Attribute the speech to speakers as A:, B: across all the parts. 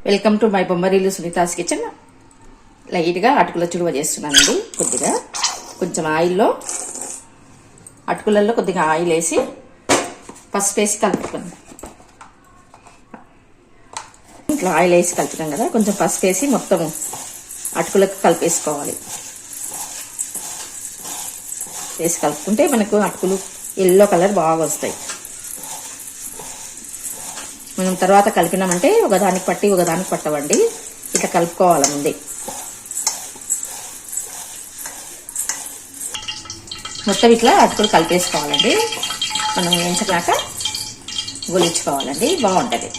A: Welcome to my Bommarillu Sunitha's kitchen. లైట్గా అటుకుల చుడువ చేస్తున్నానండి. కొద్దిగా కొంచెం ఆయిల్లో అటుకులలో కొద్దిగా ఆయిల్ వేసి పసుపు వేసి కలుపుకోండి. ఇట్లా ఆయిల్ వేసి కలుపుతాం కదా, కొంచెం పసుపు వేసి మొత్తం అటుకులకు కలిపేసుకోవాలి. వేసి కలుపుకుంటే మనకు అటుకులు ఎల్లో కలర్ బాగా వస్తాయి. మనం తర్వాత కలిపినామంటే ఒకదానికి పట్టి ఒకదానికి పట్టవండి. ఇట్లా కలుపుకోవాలి ముందే. మొత్తం ఇట్లా అటుకులు కలిపేసుకోవాలండి. మనం వేయించగాక గొలించుకోవాలండి, బాగుంటుంది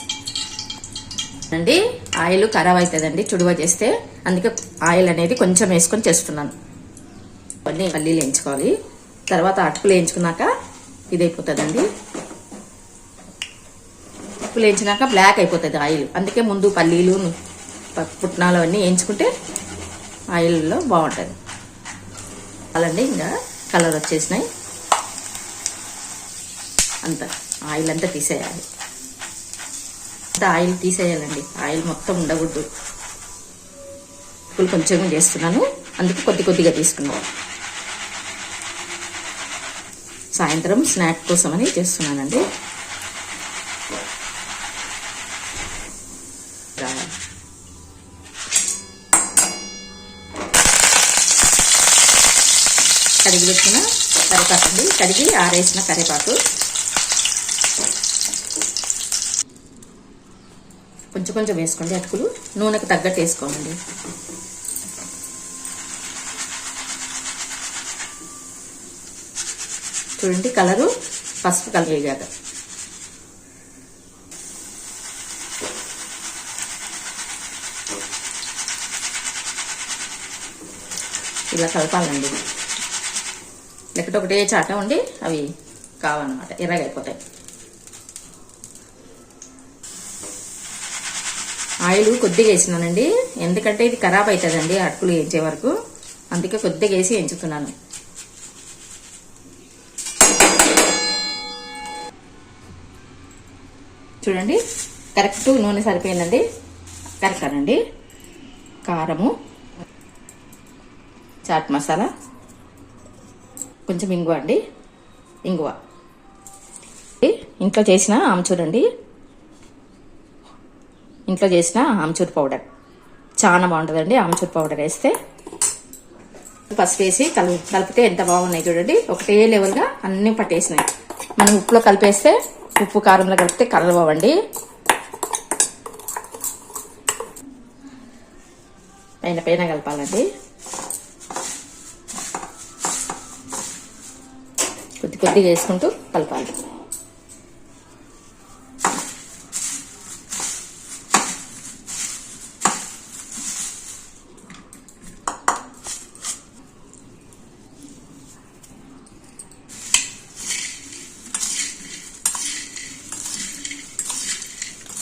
A: అండి. ఆయిల్ ఖరాబ్ అవుతుందండి చుడువ చేస్తే, అందుకే ఆయిల్ అనేది కొంచెం వేసుకొని చేస్తున్నాను. పల్లీలు వేయించుకోవాలి. తర్వాత అటుకులు వేయించుకున్నాక ఇది అయిపోతుందండి. అటుకులు వేయించినాక బ్లాక్ అయిపోతుంది ఆయిల్, అందుకే ముందు పల్లీలు పుట్నాలు అవన్నీ వేయించుకుంటే ఆయిల్లో బాగుంటుంది. అలాండి ఇంకా కలర్ వచ్చేసినాయి. అంత ఆయిల్ అంతా తీసేయాలి. అంతా ఆయిల్ తీసేయాలండి. ఆయిల్ మొత్తం ఉండకూడదు. అటుకులు కొంచెం చేస్తున్నాను, అందుకే కొద్దిగా తీసుకున్నాను. సాయంత్రం స్నాక్ కోసం అని చేస్తున్నానండి. కడిగి పెట్టిన కరివేపాకు అండి, కడిగి ఆరేసిన కరివేపాకు కొంచెం వేసుకోండి. అటుకులు నూనెకు తగ్గట్టు వేసుకోండి. చూడండి కలరు పసుపు కలర్ వేగాక ఇలా కలపాలండి. లేకపోతే ఒకటే చాట ఉండి అవి కావన్నమాట, ఎర్రగైపోతాయి. ఆయిల్ కొద్దిగా వేసినానండి, ఎందుకంటే ఇది ఖరాబ్ అవుతుందండి అటుకులు వేయించే వరకు, అందుకే కొద్దిగా వేసి వేయించుతున్నాను. చూడండి కరెక్ట్ నూనె సరిపోయిందండి. కరెక్ట్ అనండి. కారము, చాట్ మసాలా, కొంచెం ఇంగువ అండి. ఇంగువ ఇంట్లో చేసిన ఆమ్చూర్ అండి. ఇంట్లో చేసిన ఆమ్చూర్ పౌడర్ చాలా బాగుంటుందండి. ఆమ్చూర్ పౌడర్ వేస్తే పసుపు వేసి కలిపితే ఎంత బాగున్నాయి చూడండి. ఒకటే లెవెల్గా అన్ని పట్టేసినాయి. మనం ఉప్పులో కలిపేస్తే ఉప్పు కారంలో కలిపితే కలవవండి. పైన కలపాలండి. కొద్దిగా వేసుకుంటూ కలపాలి.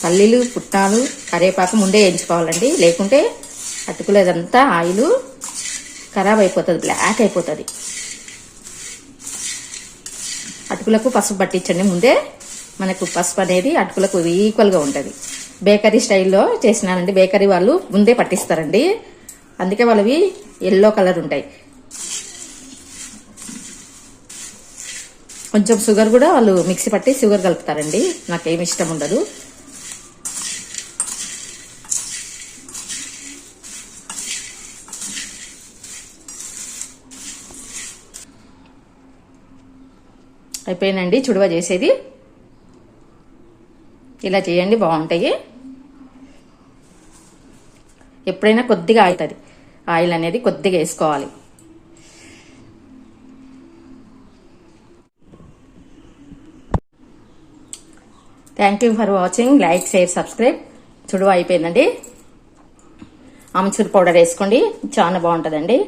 A: పల్లీలు, పుట్నాలు, కరివేపాకు ముందే వేయించుకోవాలండి. లేకుంటే అటుకులేదంతా ఆయిల్ ఖరాబ్ అయిపోతుంది, బ్లాక్ అయిపోతుంది. అటుకులకు పసుపు పట్టించండి ముందే. మనకు పసుపు అనేది అటుకులకు ఈక్వల్గా ఉంటుంది. బేకరీ స్టైల్లో చేసినానండి. బేకరీ వాళ్ళు ముందే పట్టిస్తారండి, అందుకే వాళ్ళవి ఎల్లో కలర్ ఉంటాయి. కొంచెం షుగర్ కూడా వాళ్ళు మిక్సీ పట్టి షుగర్ కలుపుతారండి. నాకేమి ఇష్టం ఉండదు. అయిపోయినండి చుడువ చేసేది. ఇలా చేయండి, బాగుంటాయి. ఎప్పుడైనా కొద్దిగా అవుతుంది ఆయిల్ అనేది, కొద్దిగా వేసుకోవాలి. Thank you for watching. Like, share, subscribe. చుడువ అయిపోయిందండి. ఆమ్చూర్ పౌడర్ వేసుకోండి, చాలా బాగుంటుందండి.